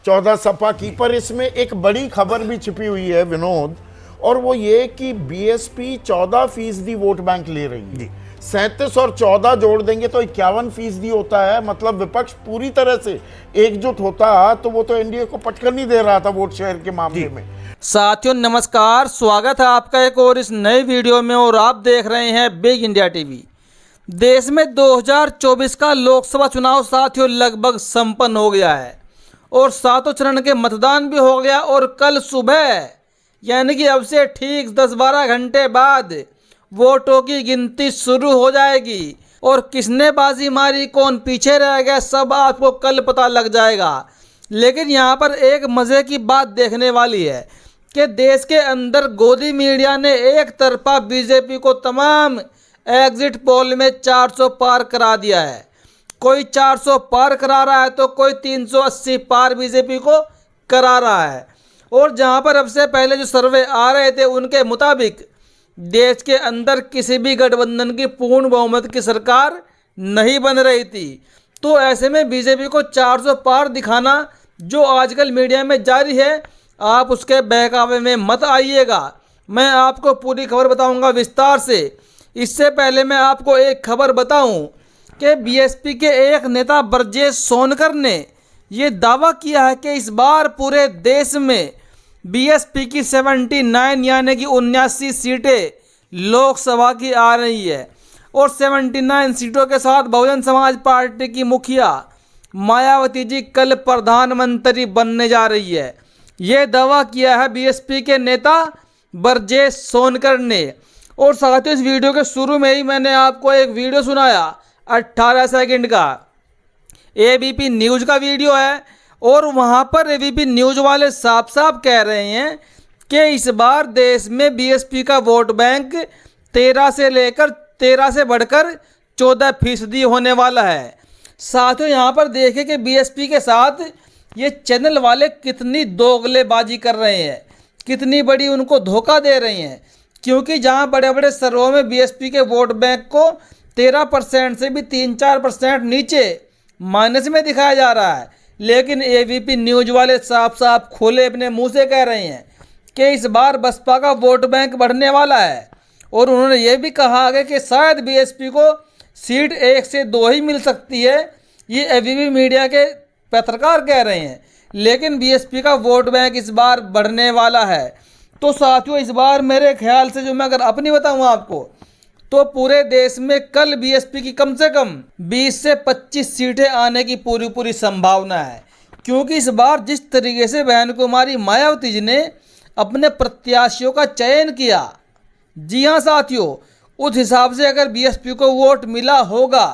14 सपा की, पर इसमें एक बड़ी खबर भी छिपी हुई है विनोद, और वो ये कि बीएसपी 14% वोट बैंक ले रही है। 37 और 14 जोड़ देंगे तो 51% होता है। मतलब विपक्ष पूरी तरह से एकजुट होता तो वो तो एनडीए को पटकन नहीं दे रहा था वोट शेयर के मामले में। साथियों नमस्कार, स्वागत है आपका एक और इस नए वीडियो में, और आप देख रहे हैं बिग इंडिया टीवी। देश में 2024 का लोकसभा चुनाव साथियों लगभग संपन्न हो गया है और सातों चरण के मतदान भी हो गया, और कल सुबह यानी कि अब से ठीक 10-12 घंटे बाद वोटों की गिनती शुरू हो जाएगी, और किसने बाजी मारी, कौन पीछे रह गया, सब आपको कल पता लग जाएगा। लेकिन यहाँ पर एक मज़े की बात देखने वाली है कि देश के अंदर गोदी मीडिया ने एक तरफा बीजेपी को तमाम एग्जिट पोल में 400 पार करा दिया है। कोई 400 पार करा रहा है तो कोई 380 पार बीजेपी को करा रहा है। और जहां पर अब से पहले जो सर्वे आ रहे थे उनके मुताबिक देश के अंदर किसी भी गठबंधन की पूर्ण बहुमत की सरकार नहीं बन रही थी। तो ऐसे में बीजेपी को 400 पार दिखाना जो आजकल मीडिया में जारी है, आप उसके बहकावे में मत आइएगा। मैं आपको पूरी खबर बताऊंगा विस्तार से। इससे पहले मैं आपको एक खबर बताऊं कि बीएसपी के एक नेता ब्रजेश सोनकर ने ये दावा किया है कि इस बार पूरे देश में बीएसपी की 79 यानी कि 79 सीटें लोकसभा की आ रही है, और 79 सीटों के साथ बहुजन समाज पार्टी की मुखिया मायावती जी कल प्रधानमंत्री बनने जा रही है। ये दावा किया है बीएसपी के नेता ब्रजेश सोनकर ने। और साथियों इस वीडियो के शुरू में ही मैंने आपको एक वीडियो सुनाया 18 सेकंड का, एबीपी न्यूज़ का वीडियो है, और वहाँ पर एबीपी न्यूज़ वाले साफ साफ कह रहे हैं कि इस बार देश में बीएसपी का वोट बैंक 13 से बढ़कर 14% होने वाला है। साथियों यहाँ पर देखें कि बीएसपी के साथ ये चैनल वाले कितनी दोगलेबाजी कर रहे हैं, कितनी बड़ी उनको धोखा दे रहे हैं। क्योंकि जहाँ बड़े बड़े सर्वे में बीएसपी के वोट बैंक को 13% से भी 3-4% नीचे माइनस में दिखाया जा रहा है, लेकिन एबीपी न्यूज़ वाले साफ साफ खोले अपने मुंह से कह रहे हैं कि इस बार बसपा का वोट बैंक बढ़ने वाला है। और उन्होंने ये भी कहा है कि शायद बीएसपी को सीट 1 से 2 ही मिल सकती है। ये एबीपी मीडिया के पत्रकार कह रहे हैं, लेकिन बीएसपी का वोट बैंक इस बार बढ़ने वाला है। तो साथियों इस बार मेरे ख्याल से जो मैं अगर अपनी बताऊं आपको, तो पूरे देश में कल बीएसपी की कम से कम 20 से 25 सीटें आने की पूरी संभावना है। क्योंकि इस बार जिस तरीके से बहन कुमारी मायावती जी ने अपने प्रत्याशियों का चयन किया, जी हाँ साथियों, उस हिसाब से अगर बीएसपी को वोट मिला होगा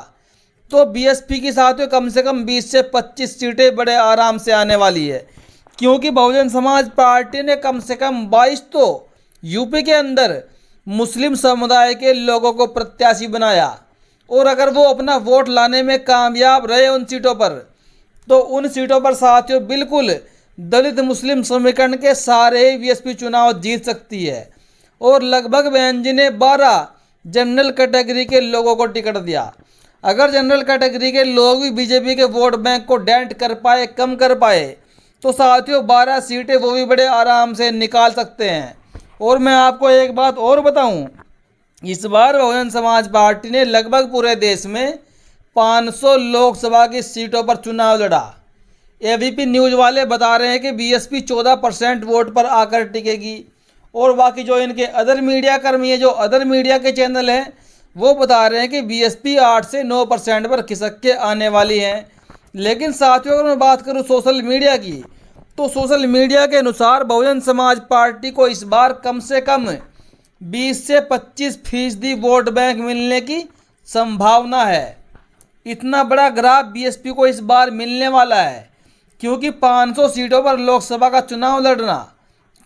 तो बीएसपी की साथियों कम से कम 20 से 25 सीटें बड़े आराम से आने वाली है। क्योंकि बहुजन समाज पार्टी ने कम से कम 22 तो यूपी के अंदर मुस्लिम समुदाय के लोगों को प्रत्याशी बनाया, और अगर वो अपना वोट लाने में कामयाब रहे उन सीटों पर, तो उन सीटों पर साथियों बिल्कुल दलित मुस्लिम समीकरण के सारे ही बीएसपी चुनाव जीत सकती है। और लगभग बहन जी ने 12 जनरल कैटेगरी के लोगों को टिकट दिया। अगर जनरल कैटेगरी के लोग भी बीजेपी के वोट बैंक को डेंट कर पाए, कम कर पाए, तो साथियों 12 सीटें वो भी बड़े आराम से निकाल सकते हैं। और मैं आपको एक बात और बताऊं, इस बार बहुजन समाज पार्टी ने लगभग पूरे देश में 500 लोकसभा की सीटों पर चुनाव लड़ा। एबीपी न्यूज़ वाले बता रहे हैं कि बीएसपी 14% वोट पर आकर टिकेगी, और बाकी जो इनके अदर मीडिया कर्मी है, जो अदर मीडिया के चैनल हैं, वो बता रहे हैं कि बीएसपी 8 से 9% पर खिसक के आने वाली है। लेकिन साथियों अगर मैं बात करूं सोशल मीडिया की, तो सोशल मीडिया के अनुसार बहुजन समाज पार्टी को इस बार कम से कम 20 से 25% वोट बैंक मिलने की संभावना है। इतना बड़ा ग्राफ बीएसपी को इस बार मिलने वाला है, क्योंकि 500 सीटों पर लोकसभा का चुनाव लड़ना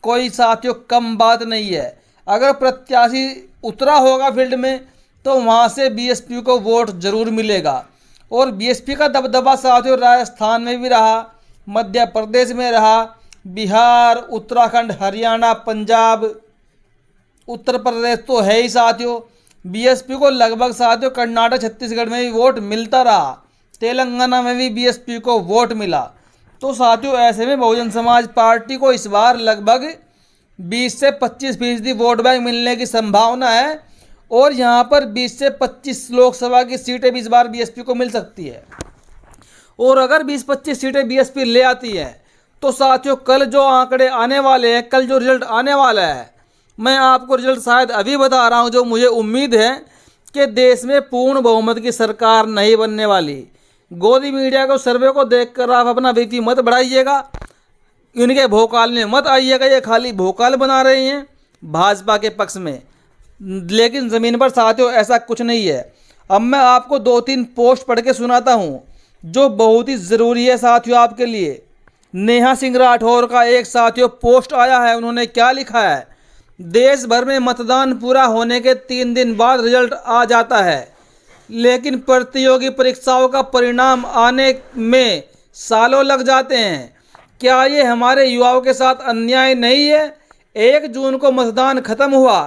कोई साथियों कम बात नहीं है। अगर प्रत्याशी उतरा होगा फील्ड में तो वहाँ से बीएसपी को वोट जरूर मिलेगा। और बीएसपी का दबदबा साथियों राजस्थान में भी रहा, मध्य प्रदेश में रहा, बिहार, उत्तराखंड, हरियाणा, पंजाब, उत्तर प्रदेश तो है ही साथियों। बीएसपी को लगभग साथियों कर्नाटक, छत्तीसगढ़ में भी वोट मिलता रहा, तेलंगाना में भी बीएसपी को वोट मिला। तो साथियों ऐसे में बहुजन समाज पार्टी को इस बार लगभग 20 से 25% वोट बैंक मिलने की संभावना है और यहाँ पर 20 से 25 लोकसभा की सीटें भी इस बार बीएसपी को मिल सकती है। और अगर 20-25 सीटें बीएसपी ले आती है तो साथियों कल जो आंकड़े आने वाले हैं, कल जो रिजल्ट आने वाला है, मैं आपको रिजल्ट शायद अभी बता रहा हूं, जो मुझे उम्मीद है कि देश में पूर्ण बहुमत की सरकार नहीं बनने वाली। गोदी मीडिया को सर्वे को देखकर आप अपना बीपी मत बढ़ाइएगा, इनके भोकाल में मत आइएगा, ये खाली भोकाल बना रहे हैं भाजपा के पक्ष में, लेकिन ज़मीन पर साथियों ऐसा कुछ नहीं है। अब मैं आपको 2-3 पोस्ट पढ़ के सुनाता हूँ जो बहुत ही ज़रूरी है साथियों आपके लिए। नेहा सिंह राठौर का एक साथियों पोस्ट आया है, उन्होंने क्या लिखा है, देश भर में मतदान पूरा होने के 3 दिन बाद रिजल्ट आ जाता है, लेकिन प्रतियोगी परीक्षाओं का परिणाम आने में सालों लग जाते हैं। क्या ये हमारे युवाओं के साथ अन्याय नहीं है? 1 जून को मतदान खत्म हुआ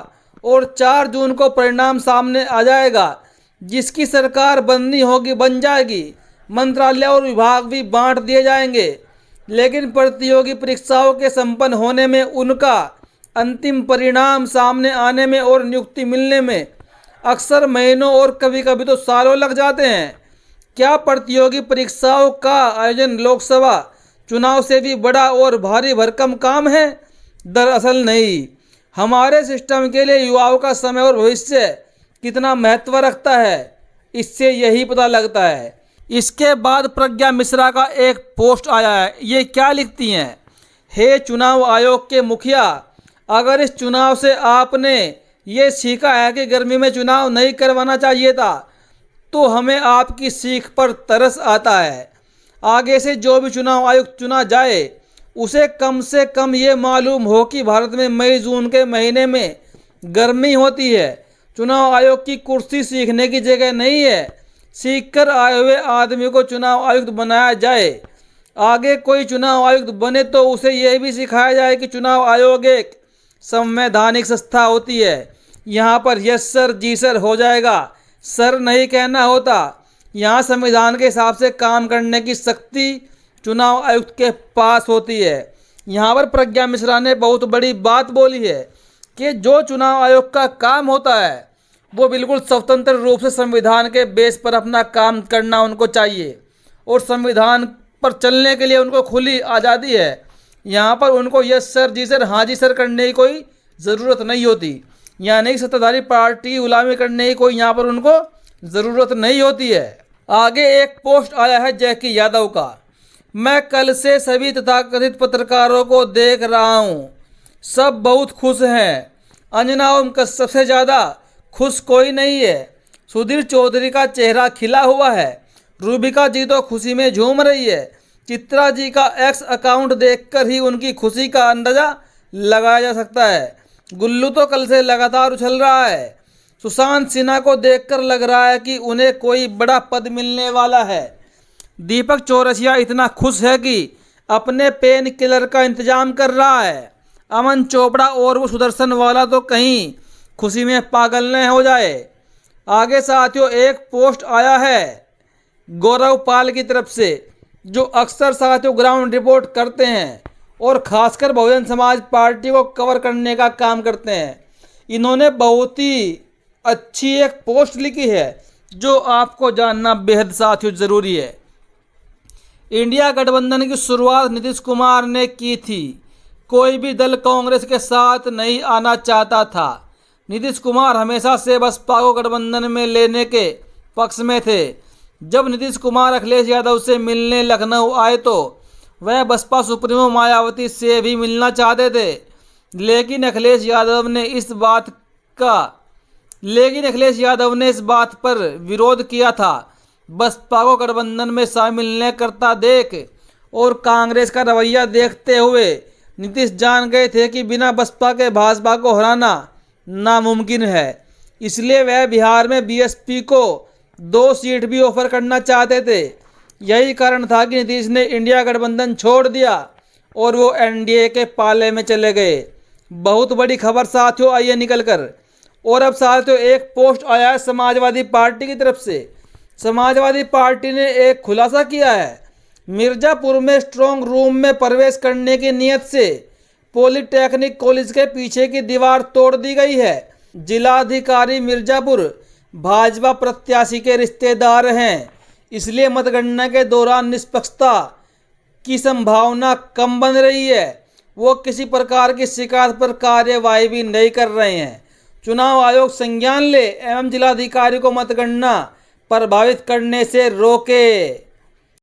और 4 जून को परिणाम सामने आ जाएगा। जिसकी सरकार बननी होगी बन जाएगी, मंत्रालय और विभाग भी बांट दिए जाएंगे, लेकिन प्रतियोगी परीक्षाओं के संपन्न होने में, उनका अंतिम परिणाम सामने आने में और नियुक्ति मिलने में अक्सर महीनों और कभी कभी तो सालों लग जाते हैं। क्या प्रतियोगी परीक्षाओं का आयोजन लोकसभा चुनाव से भी बड़ा और भारी भरकम काम है? दरअसल नहीं। हमारे सिस्टम के लिए युवाओं का समय और भविष्य कितना महत्व रखता है, इससे यही पता लगता है। इसके बाद प्रज्ञा मिश्रा का एक पोस्ट आया है, ये क्या लिखती हैं, हे चुनाव आयोग के मुखिया, अगर इस चुनाव से आपने ये सीखा है कि गर्मी में चुनाव नहीं करवाना चाहिए था, तो हमें आपकी सीख पर तरस आता है। आगे से जो भी चुनाव आयुक्त चुना जाए उसे कम से कम ये मालूम हो कि भारत में मई जून के महीने में गर्मी होती है। चुनाव आयोग की कुर्सी सीखने की जगह नहीं है, सीखकर आए हुए आदमी को चुनाव आयुक्त बनाया जाए। आगे कोई चुनाव आयुक्त बने तो उसे यह भी सिखाया जाए कि चुनाव आयोग एक संवैधानिक संस्था होती है, यहाँ पर यस सर जी सर हो जाएगा, सर नहीं कहना होता। यहाँ संविधान के हिसाब से काम करने की शक्ति चुनाव आयुक्त के पास होती है। यहाँ पर प्रज्ञा मिश्रा ने बहुत बड़ी बात बोली है कि जो चुनाव आयोग का काम होता है वो बिल्कुल स्वतंत्र रूप से संविधान के बेस पर अपना काम करना उनको चाहिए और संविधान पर चलने के लिए उनको खुली आज़ादी है। यहाँ पर उनको यस सर जी सर हाँ जी सर करने की कोई ज़रूरत नहीं होती, यानी सत्ताधारी पार्टी की गुलामी करने की कोई यहाँ पर उनको ज़रूरत नहीं होती है। आगे एक पोस्ट आया है जैकी यादव का, मैं कल से सभी तथाकथित पत्रकारों को देख रहा हूँ, सब बहुत खुश हैं, अंजना ओम कश्यप से ज़्यादा खुश कोई नहीं है। सुधीर चौधरी का चेहरा खिला हुआ है, रूबिका जी तो खुशी में झूम रही है, चित्रा जी का एक्स अकाउंट देखकर ही उनकी खुशी का अंदाजा लगाया जा सकता है। गुल्लू तो कल से लगातार उछल रहा है। सुशांत सिन्हा को देखकर लग रहा है कि उन्हें कोई बड़ा पद मिलने वाला है। दीपक चौरसिया इतना खुश है कि अपने पेन किलर का इंतजाम कर रहा है। अमन चोपड़ा और वो सुदर्शन वाला तो कहीं खुशी में पागल न हो जाए। आगे साथियों एक पोस्ट आया है गौरव पाल की तरफ से, जो अक्सर साथियों ग्राउंड रिपोर्ट करते हैं और खासकर बहुजन समाज पार्टी को कवर करने का काम करते हैं। इन्होंने बहुत ही अच्छी एक पोस्ट लिखी है जो आपको जानना बेहद साथियों ज़रूरी है। इंडिया गठबंधन की शुरुआत नीतीश कुमार ने की थी, कोई भी दल कांग्रेस के साथ नहीं आना चाहता था। नीतीश कुमार हमेशा से बसपा को गठबंधन में लेने के पक्ष में थे। जब नीतीश कुमार अखिलेश यादव से मिलने लखनऊ आए तो वह बसपा सुप्रीमो मायावती से भी मिलना चाहते थे, लेकिन अखिलेश यादव ने इस बात पर विरोध किया था। बसपा को गठबंधन में शामिल न करता देख और कांग्रेस का रवैया देखते हुए नीतीश जान गए थे कि बिना बसपा के भाजपा को हराना नामुमकिन है। इसलिए वह बिहार में बीएसपी को 2 सीट भी ऑफर करना चाहते थे। यही कारण था कि नीतीश ने इंडिया गठबंधन छोड़ दिया और वो एनडीए के पाले में चले गए। बहुत बड़ी खबर साथियों आई है निकल कर। और अब साथियों एक पोस्ट आया है समाजवादी पार्टी की तरफ से। समाजवादी पार्टी ने एक खुलासा किया है। मिर्जापुर में स्ट्रांग रूम में प्रवेश करने की नियत से पॉलिटेक्निक कॉलेज के पीछे की दीवार तोड़ दी गई है। जिलाधिकारी मिर्जापुर भाजपा प्रत्याशी के रिश्तेदार हैं, इसलिए मतगणना के दौरान निष्पक्षता की संभावना कम बन रही है। वो किसी प्रकार की शिकायत पर कार्यवाही भी नहीं कर रहे हैं। चुनाव आयोग संज्ञान ले एवं जिलाधिकारी को मतगणना प्रभावित करने से रोके।